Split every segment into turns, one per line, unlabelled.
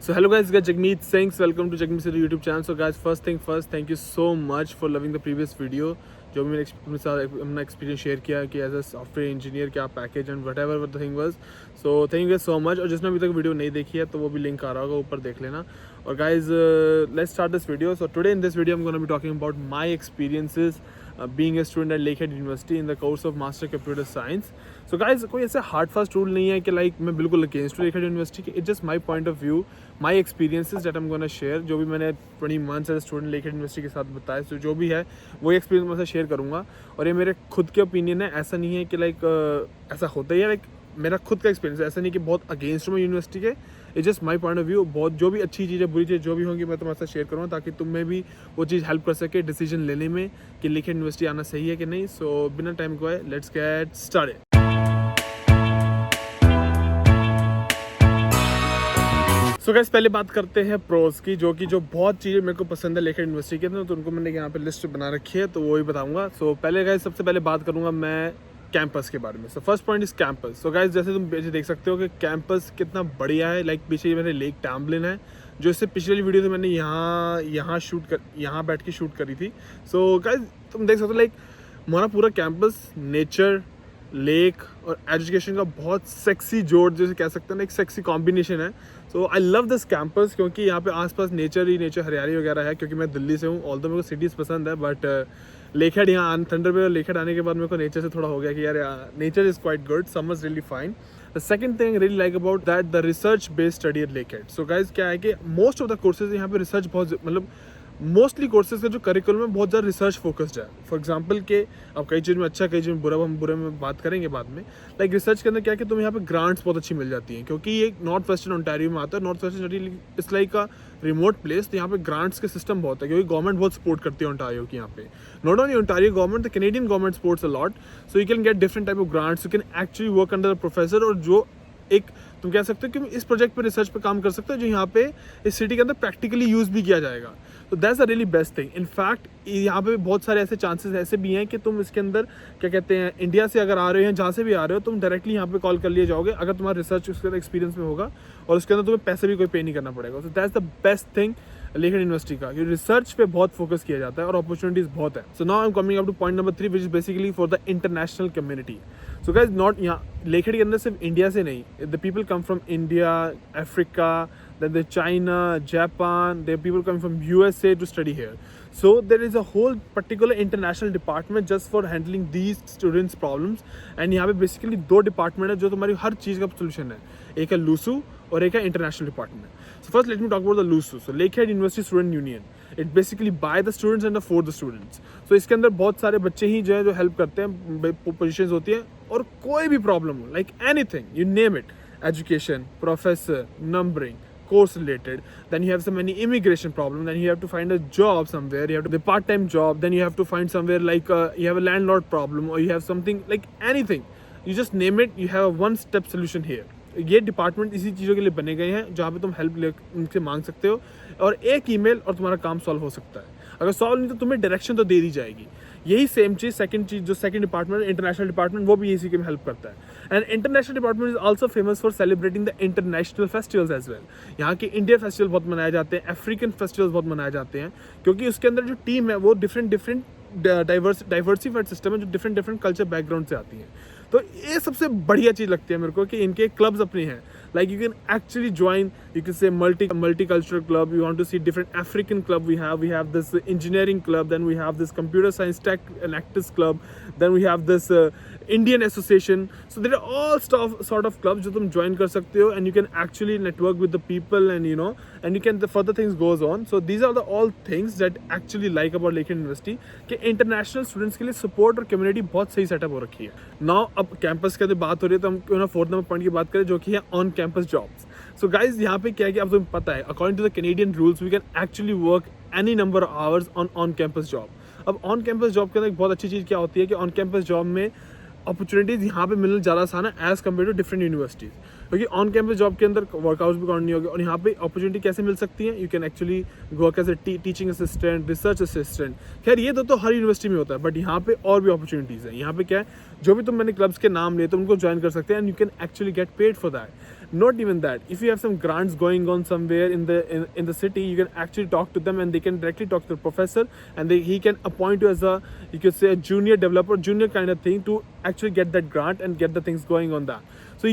So hello guys, it's Jagmeet Singh. Welcome to Jagmeet City YouTube channel. So guys, first thing first, thank you so much for loving the previous video. जो भी मैंने अपने साथ अपना experience share किया कि as a software engineer क्या package and what ever the thing was. So thank you so much. और जिसने अभी तक वीडियो नहीं देखी है तो वो भी लिंक आ रहा होगा, ऊपर देख लेना. और guys let's start this video. So today in this video I am gonna be talking about my experiences being a student at Lakehead University in the course of Master Computer Science. So guys, कोई ऐसा hard fast rule नहीं है कि like मैं बिल्कुल against हूँ Lakehead University के. It's just my point of view, my experiences that I am gonna share. जो भी मैंने 20 months as student Lakehead University के साथ बताया, तो जो भी है वही एक्सपीरियंस मैं शेयर करूँगा. और ये मेरे खुद के ओपिनियन है, ऐसा नहीं है कि लाइक ऐसा होता ही है. लाइक मेरा खुद का एक्सपीरियंस है, ऐसा नहीं कि बहुत अगेंस्ट हूँ मैं यूनिवर्सिटी के. It's just my point of view. बहुत जो भी अच्छी चीज़ें बुरी चीज़ जो भी होंगी मैं तुम्हारे साथ शेयर करूँगा, ताकि तुम्हें भी वो चीज़ हेल्प कर सके डिसीजन लेने में कि Lakehead यूनिवर्सिटी आना सही है कि नहीं. सो बिना टाइम को है, let's get started. So guys, पहले बात करते हैं प्रोज की, जो बहुत चीज़ें मेरे को पसंद है Lakehead यूनिवर्सिटी के अंदर, तो उनको मैंने यहाँ पे लिस्ट बना रखी है, तो वो ही बताऊँगा. सो पहले गाइस, सबसे पहले बात करूँगा मैं कैंपस के बारे में. So first point is campus. So guys, जैसे तुम पीछे देख सकते हो कि कैंपस कितना बढ़िया है. लाइक पीछे मेरे लेक टैम्बलिन है, जो इससे पिछली वीडियो से मैंने यहाँ बैठ के शूट करी थी. सो गाइस, तुम देख सकते हो लाइक हमारा पूरा कैंपस नेचर, लेक और एजुकेशन का बहुत सेक्सी जोड़ जैसे कह सकते हैं ना, एक सेक्सी कॉम्बिनेशन है. सो आई लव दिस कैंपस, क्योंकि यहाँ पे आसपास नेचर ही नेचर, हरियाली वगैरह है. क्योंकि मैं दिल्ली से हूँ, ऑल्दो मेरे को सिटीज़ पसंद है, बट Lakehead यहाँ थंडर पे Lakehead आने के बाद मेरे को नेचर से थोड़ा हो गया कि यार nature is quite good, summers really fine. The second thing really like about that the research based study eight Lakehead. So guys, क्या है कि मोस्ट ऑफ द कोर्सेज यहाँ पे रिसर्च बहुत मतलब मोस्टली कोर्सेज का जो करिकुलम है बहुत ज़्यादा रिसर्च फोकस्ड है. फॉर एग्जांपल के अब कई चीज़ में अच्छा, कई चीज़ में बुरा, हम बुरे में बात करेंगे बाद में. लाइक रिसर्च के अंदर क्या है कि तुम्हें यहाँ पे ग्रांट्स बहुत अच्छी मिल जाती हैं, क्योंकि ये नॉर्थ वेस्टर्न ओंटारियो में आता है. North western it's like a remote place, तो यहाँ पे ग्रांट्स के सिस्टम बहुत है, क्योंकि गवर्नमेंट बहुत सपोर्ट करती है ओंटारियो की. यहाँ पे not only Ontario government, the Canadian government supports a lot. So you can get different type of grants, you can actually work under the professor. और जो एक तुम कह सकते हो कि इस प्रोजेक्ट पे रिसर्च पे काम कर सकते हो, जो यहाँ पे इस सिटी के अंदर प्रैक्टिकली यूज़ भी किया जाएगा. तो that's a really best thing. In fact यहाँ पे बहुत सारे ऐसे चांसेस ऐसे भी हैं कि तुम इसके अंदर क्या कहते हैं, इंडिया से अगर आ रहे हो या जहाँ से भी आ रहे हो, तुम डायरेक्टली यहाँ पे कॉल कर लिए जाओगे अगर तुम्हारा रिसर्च उसके अंदर एक्सपीरियंस में होगा, और उसके अंदर तुम्हें पैसे भी कोई पे नहीं करना पड़ेगा. So that's the best thing Lakehead university का, कि रिसर्च पे बहुत फोकस किया जाता है और अपॉर्चुनिटीज बहुत है. So now I am coming up two point number 3, which is basically for the international community. So guys, not यहाँ Lakehead के अंदर सिर्फ इंडिया से नहीं, the people come from India, Africa, then the China, Japan, there are people coming from USA to study here. So there is a whole particular international department just for handling these students' problems. And यहाँ पे basically 2 department है जो तुम्हारी हर चीज़ का solution है. एक है LUSU और एक है international department. So first let me talk about the LUSU. So Lakehead University Student Union. It basically by the students and for the students. So इसके अंदर बहुत सारे बच्चे ही जो है जो हेल्प करते हैं, पोजिशंस होती हैं, और कोई भी प्रॉब्लम हो, like anything you name it, education, professor, numbering, course related, then you have some any immigration problem, then you have to find a job somewhere, you have to the part-time job, then you have to find somewhere like you have a landlord problem, or you have something like anything, you just name it, you have a one step solution here. ये department इसी चीज़ों के लिए बने गए हैं, जहाँ पे तुम हेल्प उनसे मांग सकते हो, और एक ईमेल और तुम्हारा काम सॉल्व हो सकता है. अगर सॉल्व नहीं तो तुम्हें डायरेक्शन तो दे दी जाएगी. यही सेम चीज़ सेकंड चीज़ जो सेकंड डिपार्टमेंट इंटरनेशनल डिपार्टमेंट, वो भी इसी के में हेल्प करता है. And international department is also famous for celebrating the international festivals as well. यहाँ के इंडिया फेस्टिवल बहुत मनाए जाते हैं, अफ्रीकन फेस्टिवल्स बहुत मनाए जाते हैं, क्योंकि उसके अंदर जो टीम है वो डिफरेंट डाइवर्सिफाइड सिस्टम है, जो डिफरेंट कल्चर बैकग्राउंड से आती है. तो ये सबसे बढ़िया चीज़ लगती है मेरे को कि इनके क्लब्स अपने हैं. Like you can actually join, you can say multicultural club. You want to see different African club. We have this engineering club. Then we have this computer science tech and actors club. Then we have this Indian association. So there are all sort of clubs जो तुम join कर सकते हो, and you can actually network with the people, and and you can the further things goes on. So these are the all things that actually like about Lakehead University कि international students के लिए support और community बहुत सही setup हो रखी है. Now अब campus के अंदर बात हो रही है, तो हम क्यों ना 4th नंबर पॉइंट की बात करें, जो कि है on campus jobs. So guys, यहाँ पे क्या है कि अब तुम्हें पता है, according to the Canadian rules, we can actually work any number of hours on campus job. अब on campus job के अंदर एक बहुत अच्छी चीज़ क्या होती है कि on campus job में अपॉर्चुनिटीज़ यहाँ पे मिलना ज़्यादा आसान है as compare to different universities, क्योंकि ऑन कैंपस जॉब के अंदर वर्कआउट्स भी करनी होगी. और यहाँ पे अपॉर्चुनिटी कैसे मिल सकती है, you can actually work as a teaching assistant, research assistant. खैर ये तो हर यूनिवर्सिटी में होता है, बट यहाँ पे और भी अपॉर्चुनिटीज़ है. यहाँ पे क्या है, जो भी तुम मैंने क्लब्स के नाम लिए तो उनको ज्वाइन कर सकते हैं, and you can actually get paid for that. Not even that. If you have some grants going on somewhere in the city, you can actually talk to them and they can directly talk to the professor, and he can appoint you as a, you could say, a junior developer, junior kind of thing, to actually get that grant and get the things going on that. सो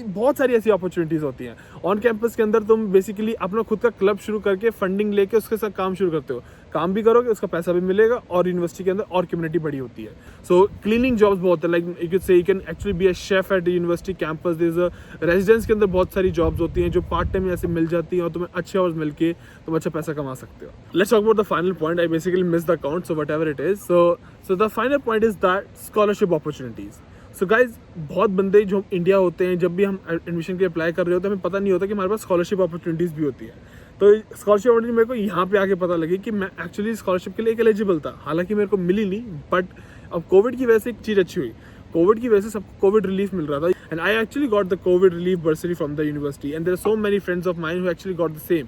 बहुत सारी ऐसी opportunities होती हैं on campus के अंदर. तुम basically अपना खुद का क्लब शुरू करके फंडिंग लेके उसके साथ काम शुरू करते हो, काम भी करोगे, उसका पैसा भी मिलेगा, और यूनिवर्सिटी के अंदर और कम्युनिटी बड़ी होती है. सो क्लीनिंग जॉब्स बहुत है, like you can say you can actually be a chef at the university campus. There is a residence के अंदर बहुत सारी जॉब्स होती हैं जो पार्ट टाइम ऐसे मिल जाती हैं और तुम्हें अच्छे आवर्स मिल के तुम अच्छा पैसा कमा सकते हो. Let's talk about the final point. I basically miss the account, so whatever it is. So the final point is that scholarship opportunities. So guys, बहुत बंदे जो इंडिया होते हैं, जब भी हम एडमिशन के लिए अप्लाई कर रहे होते हैं, हमें पता नहीं होता कि हमारे पास स्कॉलरशिप अपॉर्चुनिटीज़ भी होती है. तो स्कॉलरशिप अपॉर्चुनिटी मेरे को यहाँ पे आके पता लगी कि मैं एक्चुअली स्कॉलरशिप के लिए एक एलिजिबल था. हालांकि मेरे को मिली नहीं, बट अब कोविड की वजह से एक चीज़ अच्छी हुई. कोविड की वजह से सबको कोविड रिलीफ मिल रहा था, and I actually got the COVID relief bursary from the university, and there are so many friends of mine who actually got the same.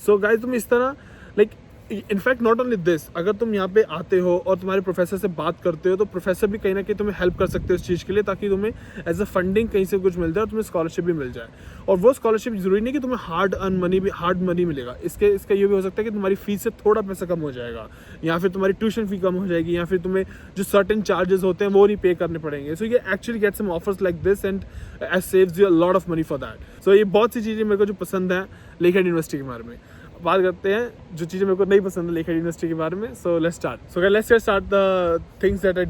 So guys, तुम इस तरह like in fact not only this, अगर तुम यहाँ पे आते हो और तुम्हारे प्रोफेसर से बात करते हो, तो प्रोफेसर भी कहीं ना कहीं तुम्हें हेल्प कर सकते हो इस चीज़ के लिए, ताकि तुम्हें एज अ फंडिंग कहीं से कुछ मिल जाए और तुम्हें स्कॉलरशिप भी मिल जाए. और वो स्कॉलरशिप जरूरी नहीं कि तुम्हें हार्ड मनी मिलेगा. इसका ये भी हो सकता है कि तुम्हारी फीस से थोड़ा पैसा कम हो जाएगा, या फिर तुम्हारी ट्यूशन फी कम हो जाएगी, या फिर तुम्हें जो सर्टेन चार्जेस होते हैं वो नहीं पे करने पड़ेंगे. सो ये actually get some offers like this, and as saves you a lot of money for that. So ये बहुत सी चीज़ें मेरे को जो पसंद है लेखा यूनिवर्सिटी के बारे में. बात करते हैं जो चीज़ें मेरे को नहीं पसंद है लेखा यूनिवर्सिटी के बारे में. So let's start the things that I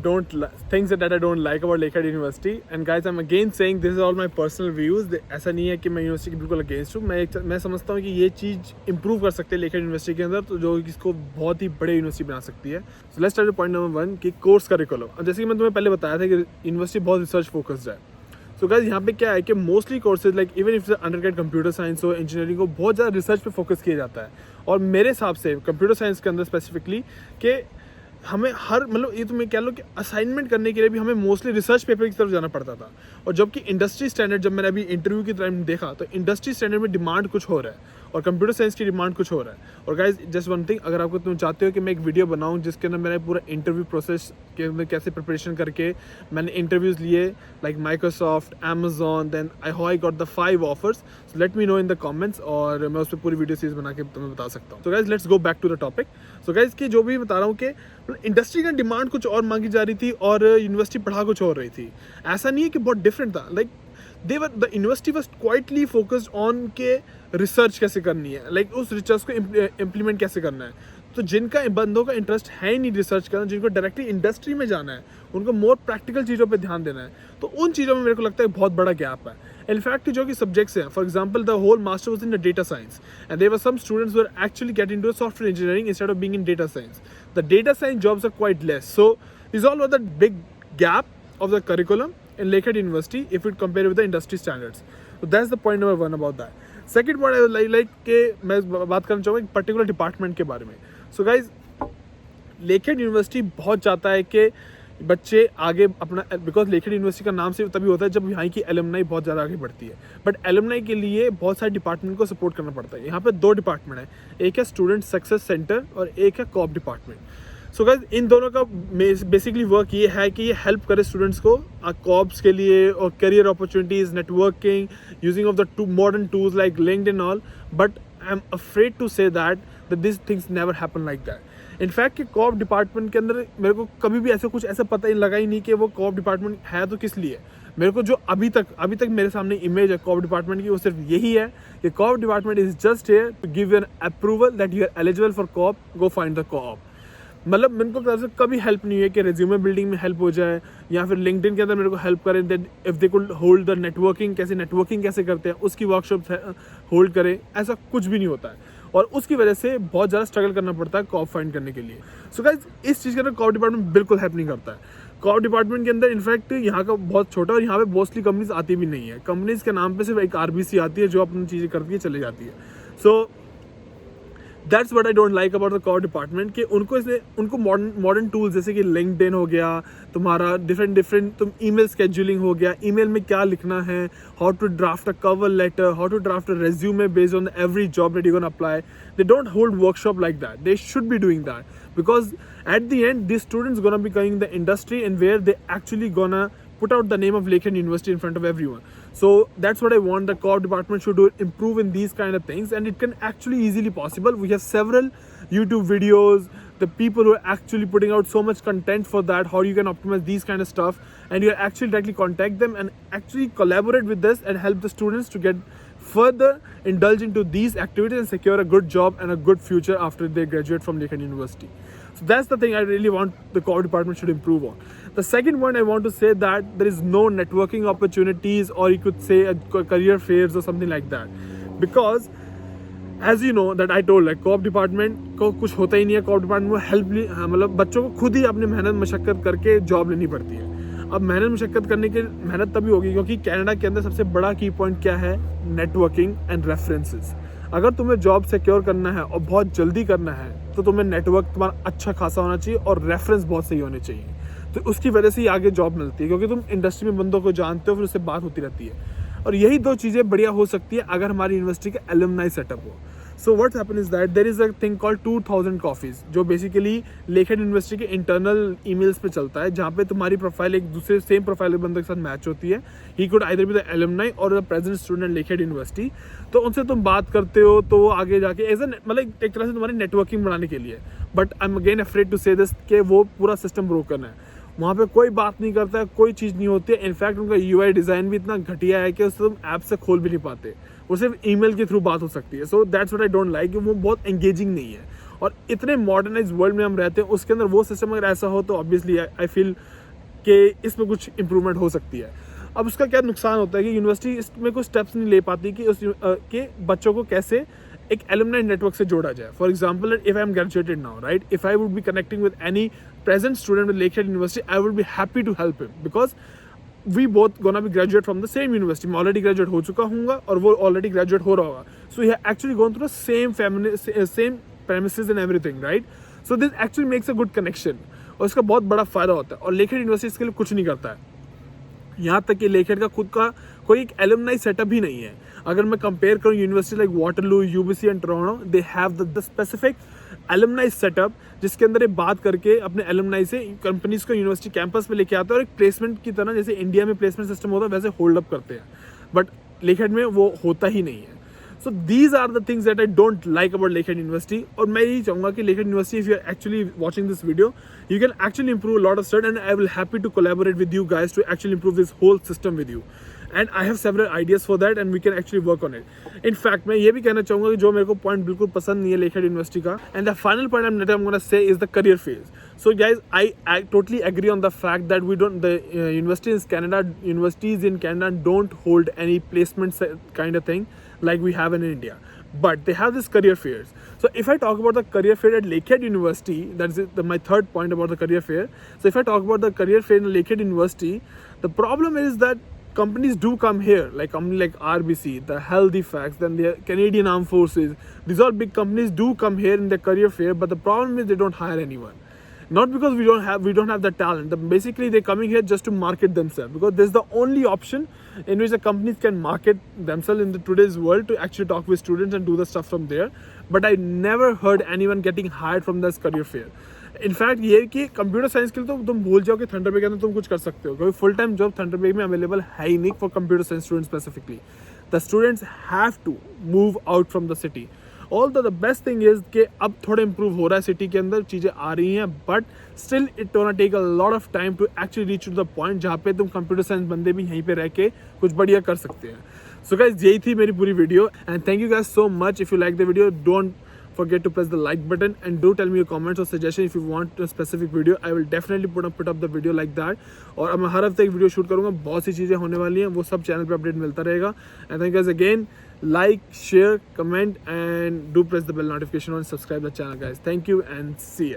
don't like about Lakehead University. And guys, I am again saying this is all my personal views. ऐसा नहीं है कि मैं यूनिवर्सिटी की बिल्कुल अगेंस्ट हूँ. मैं समझता हूँ कि ये चीज़ इंप्रूव कर सकते हैं लेखा यूनिवर्सिटी के अंदर, तो जो इसको बहुत ही बड़े यूनिवर्सिटी बना सकती है. सो लेट्स स्टार्ट पॉइंट नंबर 1 कि कोर्स करिकुलम. अब जैसे कि मैं तुम्हें पहले बताया था कि यूनिवर्सिटी बहुत रिसर्च फोकस्ड है. सो गाइस, यहाँ पे क्या है कि mostly courses like even if undergrad computer science हो, इंजीनियरिंग को बहुत ज़्यादा रिसर्च पे फोकस किया जाता है. और मेरे हिसाब से कंप्यूटर साइंस के अंदर स्पेसिफिकली कि हमें मतलब ये तुम्हें कह लो कि असाइनमेंट करने के लिए भी हमें मोस्टली रिसर्च पेपर की तरफ जाना पड़ता था. और जबकि इंडस्ट्री स्टैंडर्ड, जब मैंने अभी इंटरव्यू की टाइम देखा, तो इंडस्ट्री स्टैंडर्ड में डिमांड कुछ हो रहा है और कंप्यूटर साइंस की डिमांड कुछ हो रहा है. और गाइज, जस्ट वन थिंग, अगर आपको तुम चाहते हो कि मैं एक वीडियो बनाऊं जिसके अंदर मैंने पूरा इंटरव्यू प्रोसेस के अंदर कैसे प्रिपरेशन करके मैंने इंटरव्यूज़ लिए like Microsoft, Amazon, then I got the 5 offers, so let me know in the comments, और मैं उस पर पूरी वीडियो सीरीज बना के तुम्हें बता सकता हूँ. तो guys, let's go back to the topic. So guys, कि जो भी बता रहा हूँ कि इंडस्ट्री का डिमांड कुछ और मांगी जा रही थी और यूनिवर्सिटी पढ़ा कुछ और रही थी. ऐसा नहीं है कि बहुत डिफरेंट था. Like the university was quietly focused on के रिसर्च कैसे करनी है, लाइक उस रिसर्च को इम्प्लीमेंट कैसे करना है. तो जिनका बंदों का इंटरेस्ट है ही नहीं रिसर्च करना, जिनको डायरेक्टली इंडस्ट्री में जाना है, उनको मोर प्रैक्टिकल चीज़ों पे ध्यान देना है, तो उन चीज़ों में मेरे को लगता है बहुत बड़ा गैप है. इनफैक्ट जो कि सब्जेक्ट्स हैं, for example the whole master was in the data science, and there were some students who are actually get into software engineering instead of being in data science. The data science jobs are quite less. So is all about the big gap of the curriculum in Lakehead University if it compare with the industry standards. So that's the point number 1 about that. Second point I would like के मैं बात करना चाहूँगा एक particular department के बारे में. So guys, Lakehead University बहुत चाहता है कि बच्चे आगे अपना, बिकॉज Lakehead University का नाम से तभी होता है जब यहाँ की एलुमनाई बहुत ज़्यादा आगे बढ़ती है. बट एलुमनाई के लिए बहुत सारे डिपार्टमेंट को सपोर्ट करना पड़ता है. यहाँ पे 2 डिपार्टमेंट है, एक है स्टूडेंट सक्सेस सेंटर और एक है कॉप डिपार्टमेंट. सो गाइस, इन दोनों का बेसिकली वर्क ये है कि ये हेल्प करे स्टूडेंट्स को कॉप्स के लिए और career opportunities, networking, using of the modern tools like LinkedIn all. But I am afraid to say that this things never happen like that. In fact कि कॉप डिपार्टमेंट के अंदर मेरे को कभी भी ऐसा कुछ ऐसा पता ही लगा ही नहीं कि वो कॉप डिपार्टमेंट है तो किस लिए. मेरे को जो अभी तक मेरे सामने इमेज है कॉप डिपार्टमेंट की, वो सिर्फ यही है कि co-op department is just here to give you an approval that you are eligible for co-op, go find the co-op. मतलब मेरे को तरफ से कभी हेल्प नहीं है कि रेज्यूमे बिल्डिंग में हेल्प हो जाए, या फिर लिंक्डइन के अंदर मेरे को हेल्प करें that if they could hold the networking कैसे करते हैं उसकी वर्कशॉप होल्ड करें. ऐसा कुछ भी नहीं होता है, और उसकी वजह से बहुत ज़्यादा स्ट्रगल करना पड़ता है कॉप फाइंड करने के लिए. सो गाइस, इस चीज़ के अंदर कॉप डिपार्टमेंट बिल्कुल हेल्प नहीं करता है. कॉप डिपार्टमेंट के अंदर इनफैक्ट यहाँ का बहुत छोटा, और यहाँ पे मोस्टली कंपनीज आती भी नहीं है. कंपनीज के नाम पे सिर्फ एक RBC आती है जो अपनी चीज़ें करती है चले जाती है. So that's what I don't like about the co-op department, कि उनको मॉडर्न टूल्स जैसे कि लिंक्डइन हो गया, तुम्हारा डिफरेंट तुम ईमेल स्केड्यूलिंग हो गया, ईमेल में क्या लिखना है, how to draft a cover letter, how to draft a resume based on every job that you gonna apply. They don't hold workshop like that. They should be doing that, because at the end these students gonna be going in the industry and where they actually gonna put out the name of Lakehead University in front of everyone. So that's what I want the co-op department should do, improve in these kind of things, and it can actually easily possible. We have several YouTube videos, the people who are actually putting out so much content for that, how you can optimize these kind of stuff, and you actually directly contact them and actually collaborate with this and help the students to get further indulge into these activities and secure a good job and a good future after they graduate from Lakehead University. So that's the thing I really want the co-op department should improve on. The second one I want to say that there is no networking opportunities, or you could say career fairs or something like that, because as you know that I told like co-op department को कुछ होता ही नहीं है. co-op department में help मतलब बच्चों को खुद ही अपनी मेहनत मशक्कत करके जॉब लेनी पड़ती है. अब मेहनत मशक्कत करने की मेहनत तभी होगी क्योंकि कनाडा के अंदर सबसे बड़ा की पॉइंट क्या है, नेटवर्किंग एंड रेफरेंसेस. अगर तुम्हें जॉब सिक्योर करना है और बहुत जल्दी करना है तो तुम्हें नेटवर्क तुम्हारा अच्छा खासा होना चाहिए और रेफरेंस बहुत सही होने चाहिए. तो उसकी वजह से ही आगे जॉब मिलती है क्योंकि तुम इंडस्ट्री में बंदों को जानते हो, फिर उससे बात होती रहती है. और यही दो चीज़ें बढ़िया हो सकती है अगर हमारी यूनिवर्सिटी का एलुमनाई सेटअप हो. So what happen is that there is a thing called 2000 coffees, जो बेसिकली लेकेड यूनिवर्सिटी के इंटरनल ईमेल्स पे चलता है, जहाँ पे तुम्हारी प्रोफाइल एक दूसरे सेम प्रोफाइल के बंदे के साथ मैच होती है. He could either be the alumni और द प्रेजेंट स्टूडेंट लेकेड यूनिवर्सिटी. तो उनसे तुम बात करते हो तो वो आगे जाके एज एन मतलब एक तरह से तुम्हारी नेटवर्किंग बढ़ाने के लिए. But I am again afraid to say this कि वो पूरा सिस्टम ब्रोकन है. वहाँ पे कोई बात नहीं करता है, कोई चीज़ नहीं होती है. इनफैक्ट उनका यूआई डिज़ाइन भी इतना घटिया है कि उससे तुम ऐप से खोल भी नहीं पाते, वो सिर्फ ईमेल के थ्रू बात हो सकती है. So that's what I don't like, वो बहुत एंगेजिंग नहीं है. और इतने मॉडर्नाइज वर्ल्ड में हम रहते हैं, उसके अंदर वो सिस्टम अगर ऐसा हो तो ऑब्वियसली आई फील कि इसमें कुछ इंप्रूवमेंट हो सकती है. अब उसका क्या नुकसान होता है कि यूनिवर्सिटी इसमें कुछ स्टेप्स नहीं ले पाती कि उस के बच्चों को कैसे एक एलुमनाई नेटवर्क से जोड़ा जाए. For example, if I am graduated now, right, if I would be connecting with any present student with Lakehead University, I would be happy to help him because we both gonna be graduate from the same university. मैं already graduate हो चुका हूँगा और वो already graduate हो रहा होगा. So he actually gone through the same family, same premises and everything, right? So this actually makes a good connection और इसका बहुत बड़ा फायदा होता है. और Lakehead University इसके लिए कुछ नहीं करता है. यहाँ तक कि Lakehead का खुद का कोई एक एलुमनाई सेटअप ही नहीं है. अगर मैं कंपेयर करूँ university like Waterloo, UBC and Toronto, they have the specific alumni setup जिसके अंदर ये बात करके अपने एलुमनाई से कंपनीज को यूनिवर्सिटी कैंपस पे लेके आते हैं और एक प्लेसमेंट की तरह जैसे इंडिया में प्लेसमेंट सिस्टम होता है वैसे होल्ड अप करते हैं. बट लेकेहेड में वो होता ही नहीं है. So these are the things that I don't like about Lakehead University. और मैं यही चाहूँगा कि Lakehead University, if you are actually watching this video, you can actually improve a lot of stuff, and I will happy to collaborate with you guys to actually improve this whole system with you. And I have several ideas for that, and we can actually work on it. In fact, मैं ये भी कहना चाहूँगा कि जो मेरे को point बिल्कुल पसंद नहीं है लेकेहेड यूनिवर्सिटी का, and the final point I'm gonna say is the career phase. So guys, I totally agree on the fact that we don't, the universities in Canada don't hold any placement kind of thing like we have in India, but they have this career fairs. So if I talk about the career fair at Lakehead University, that's my third point about the career fair. So if I talk about the career fair in Lakehead University, the problem is that companies do come here, like companies like RBC, the Healthy Facts, then the Canadian Armed Forces. These all big companies do come here in the career fair, but the problem is they don't hire anyone. Not because we don't have the talent. Basically, they're coming here just to market themselves because this is the only option in which the companies can market themselves in today's world to actually talk with students and do the stuff from there. But I never heard anyone getting hired from this career fair. In fact ये कि computer science के लिए तो तुम भूल जाओ कि थंडरबर्ग के अंदर तुम कुछ कर सकते हो, क्योंकि फुल टाइम जॉब थंडरबर्ग में अवेलेबल है ही नहीं for computer science students specifically. The students have to move out from the city. All the best thing is कि अब थोड़ा इंप्रूव हो रहा है, सिटी के अंदर चीज़ें आ रही हैं, but still it gonna take a lot of time to actually reach to the point जहाँ पे तुम कंप्यूटर साइंस बंदे भी यहीं पे रह के कुछ बढ़िया कर सकते हैं. सो गाइस, यही थी मेरी पूरी video, and thank you guys so much. If you like the video, don't forget to press the like button and do tell me your comments or suggestion if you want a specific video. I will definitely put up the video like that. और अब मैं हर हफ्ते एक video shoot करूँगा, बहुत सी चीज़ें होने वाली हैं, वो सब चैनल पे अपडेट मिलता रहेगा. And thank you guys again. Like, share, comment and do press the bell notification and subscribe the channel guys. Thank you and see ya.